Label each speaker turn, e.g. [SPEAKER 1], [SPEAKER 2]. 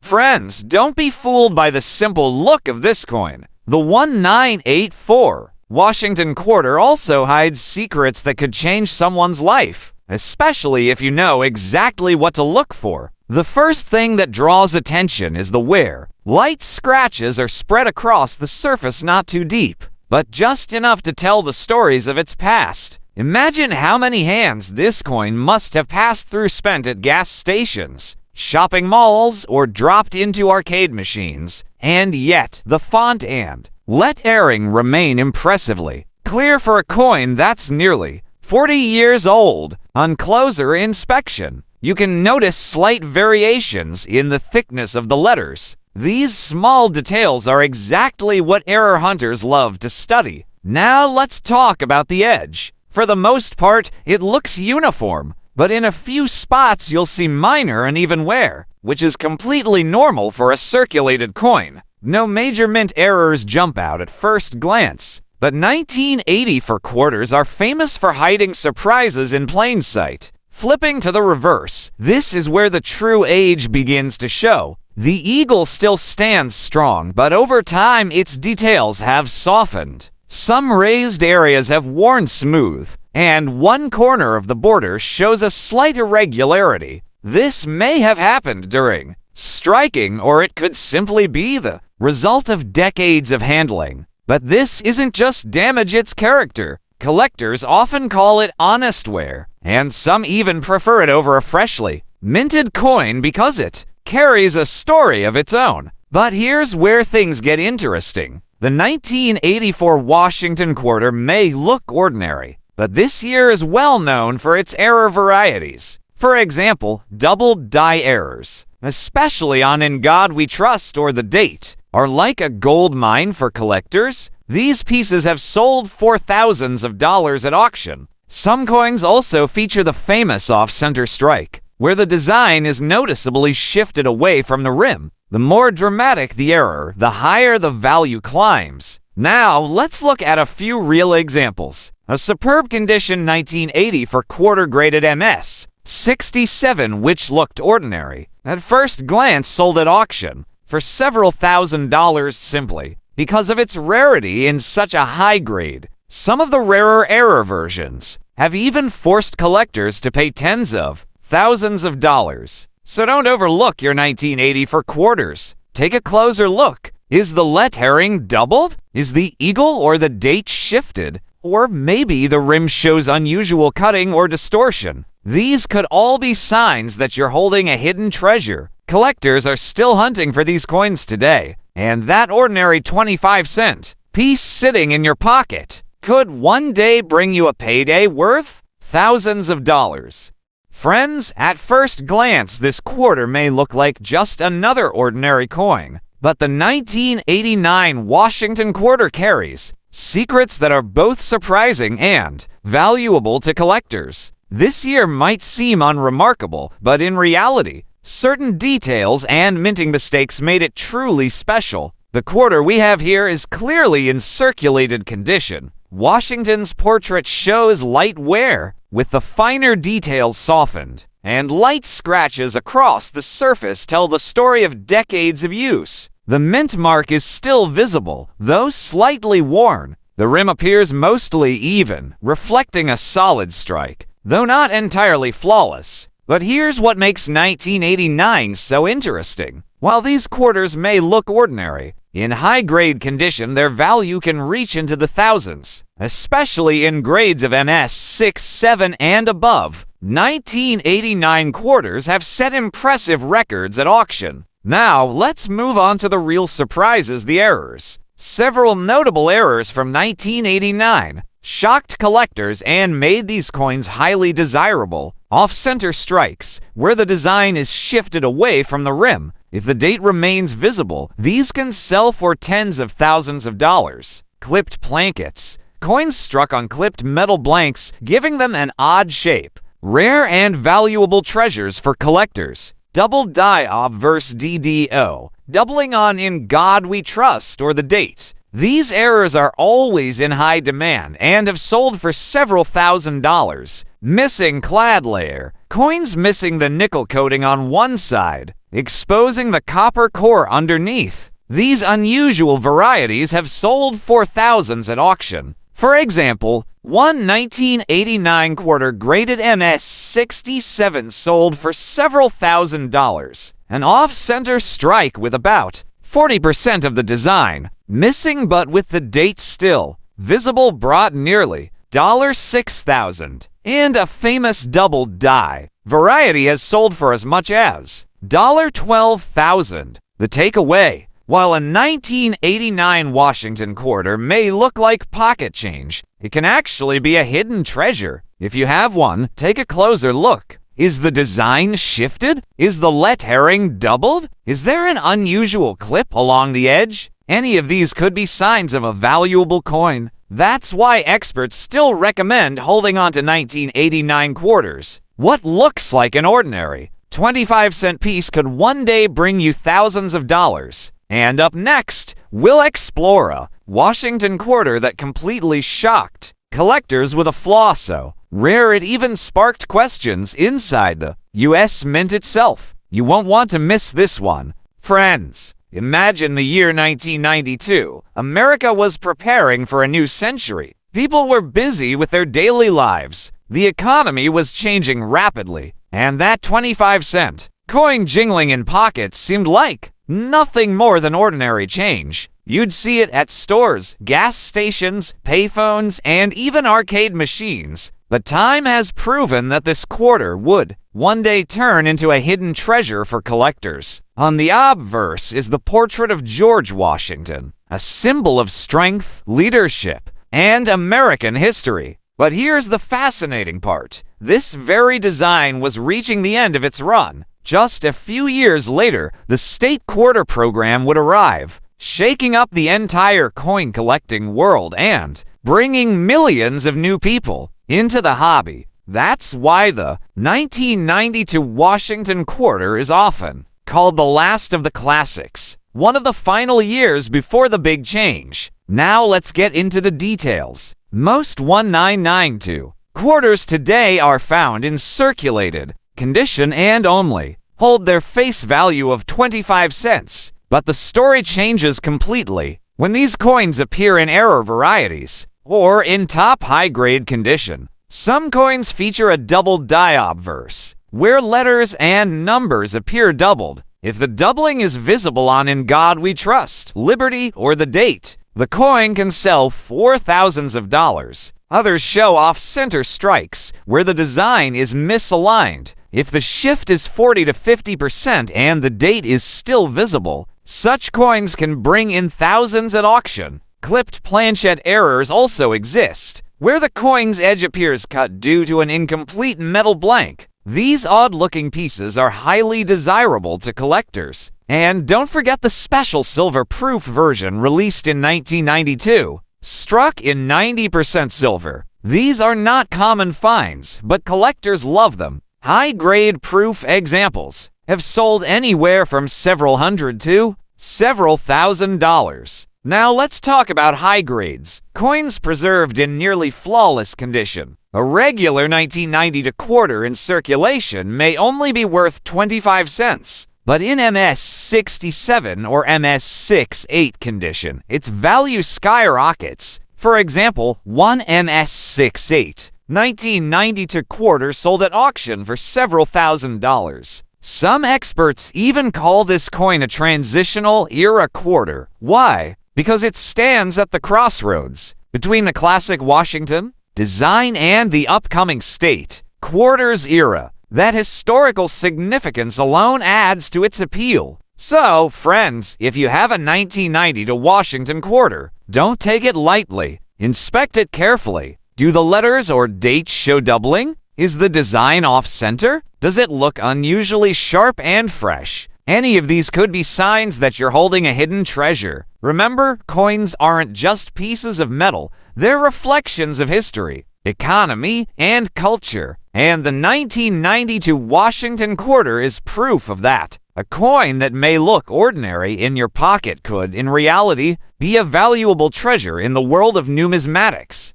[SPEAKER 1] Friends, don't be fooled by the simple look of this coin. The 1984 Washington quarter also hides secrets that could change someone's life, especially if you know exactly what to look for. The first thing that draws attention is the wear. Light scratches are spread across the surface, not too deep, but just enough to tell the stories of its past. Imagine how many hands this coin must have passed through, spent at gas stations, shopping malls, or dropped into arcade machines. And yet, the font and lettering remain impressively clear for a coin that's nearly 40 years old. On closer inspection, you can notice slight variations in the thickness of the letters. These small details are exactly what error hunters love to study. Now let's talk about the edge. For the most part, it looks uniform, but in a few spots you'll see minor uneven wear, which is completely normal for a circulated coin. No major mint errors jump out at first glance, but 1984 quarters are famous for hiding surprises in plain sight. Flipping to the reverse, this is where the true age begins to show. The eagle still stands strong, but over time its details have softened. Some raised areas have worn smooth, and one corner of the border shows a slight irregularity. This may have happened during striking, or it could simply be the result of decades of handling. But this isn't just damage, its character. Collectors often call it honest wear, and some even prefer it over a freshly minted coin because it carries a story of its own. But here's where things get interesting. The 1984 Washington quarter may look ordinary, but this year is well known for its error varieties. For example, double die errors, especially on In God We Trust or The Date, are like a gold mine for collectors. These pieces have sold for thousands of dollars at auction. Some coins also feature the famous off-center strike, where the design is noticeably shifted away from the rim. The more dramatic the error, the higher the value climbs. Now, let's look at a few real examples. A superb condition 1980 for quarter-graded MS 67, which looked ordinary, at first glance sold at auction for several $1,000s simply because of its rarity in such a high grade. Some of the rarer error versions have even forced collectors to pay tens of thousands of dollars. So don't overlook your 1980 for quarters. Take a closer look. Is the lettering doubled? Is the eagle or the date shifted? Or maybe the rim shows unusual cutting or distortion. These could all be signs that you're holding a hidden treasure. Collectors are still hunting for these coins today, and that ordinary 25-cent piece sitting in your pocket could one day bring you a payday worth thousands of dollars. Friends, at first glance, this quarter may look like just another ordinary coin, but the 1989 Washington quarter carries secrets that are both surprising and valuable to collectors. This year might seem unremarkable, but in reality, certain details and minting mistakes made it truly special. The quarter we have here is clearly in circulated condition. Washington's portrait shows light wear, with the finer details softened, and light scratches across the surface tell the story of decades of use. The mint mark is still visible, though slightly worn. The rim appears mostly even, reflecting a solid strike, though not entirely flawless. But here's what makes 1989 so interesting. While these quarters may look ordinary, in high-grade condition their value can reach into the thousands, especially in grades of MS 6, 7, and above. 1989 quarters have set impressive records at auction. Now, let's move on to the real surprises, the errors. Several notable errors from 1989 shocked collectors and made these coins highly desirable. Off-center strikes, where the design is shifted away from the rim. If the date remains visible, these can sell for tens of thousands of dollars. Clipped plankets, coins struck on clipped metal blanks, giving them an odd shape. Rare and valuable treasures for collectors. Double die obverse DDO, doubling on In God We Trust or The Date. These errors are always in high demand and have sold for several $1,000s. Missing clad layer, coins missing the nickel coating on one side. exposing the copper core underneath. These unusual varieties have sold for thousands at auction. For example, one 1989 quarter graded MS-67 sold for several $1,000s. An off-center strike with about 40% of the design missing but with the date still visible brought nearly $6,000. And a famous double die variety has sold for as much as $12,000. The takeaway: while a 1989 Washington quarter may look like pocket change, it can actually be a hidden treasure. If you have one, take a closer look. Is the design shifted? Is the lettering doubled? Is there an unusual clip along the edge? Any of these could be signs of a valuable coin. That's why experts still recommend holding on to 1989 quarters. What looks like an ordinary 25-cent piece could one day bring you thousands of dollars. And up next, we'll explore a Washington quarter that completely shocked collectors with a flaw so rare it even sparked questions inside the U.S. Mint itself. You won't want to miss this one. Friends, imagine the year 1992. America was preparing for a new century. People were busy with their daily lives. The economy was changing rapidly, and that 25-cent coin jingling in pockets seemed like nothing more than ordinary change. You'd see it at stores, gas stations, payphones, and even arcade machines. But time has proven that this quarter would one day turn into a hidden treasure for collectors. On the obverse is the portrait of George Washington, a symbol of strength, leadership, and American history. But here's the fascinating part. This very design was reaching the end of its run. Just a few years later, the state quarter program would arrive, shaking up the entire coin collecting world and bringing millions of new people into the hobby. That's why the 1992 Washington quarter is often called the last of the classics, one of the final years before the big change. Now let's get into the details. Most 1992 quarters today are found in circulated condition and only hold their face value of 25 cents. But the story changes completely when these coins appear in error varieties or in top high-grade condition. Some coins feature a double die obverse, where letters and numbers appear doubled. If the doubling is visible on In God We Trust, Liberty, or the date, the coin can sell for thousands of dollars. Others show off-center strikes, where the design is misaligned. If the shift is 40 to 50% and the date is still visible, such coins can bring in thousands at auction. Clipped planchette errors also exist, where the coin's edge appears cut due to an incomplete metal blank. These odd-looking pieces are highly desirable to collectors. And don't forget the special silver-proof version released in 1992, struck in 90% silver. These are not common finds, but collectors love them. High-grade proof examples have sold anywhere from several hundred to several $1,000s. Now let's talk about high grades. Coins preserved in nearly flawless condition. A regular 1992 quarter in circulation may only be worth 25 cents. But in MS-67 or MS-68 condition, its value skyrockets. For example, one MS-68 1992 quarter sold at auction for several $1,000s. Some experts even call this coin a transitional era quarter. Why? Because it stands at the crossroads between the classic Washington design and the upcoming state quarters era. That historical significance alone adds to its appeal. So, friends, if you have a 1992 Washington quarter, don't take it lightly. Inspect it carefully. Do the letters or dates show doubling? Is the design off-center? Does it look unusually sharp and fresh? Any of these could be signs that you're holding a hidden treasure. Remember, coins aren't just pieces of metal. They're reflections of history, economy, and culture. And the 1992 Washington quarter is proof of that. A coin that may look ordinary in your pocket could, in reality, be a valuable treasure in the world of numismatics.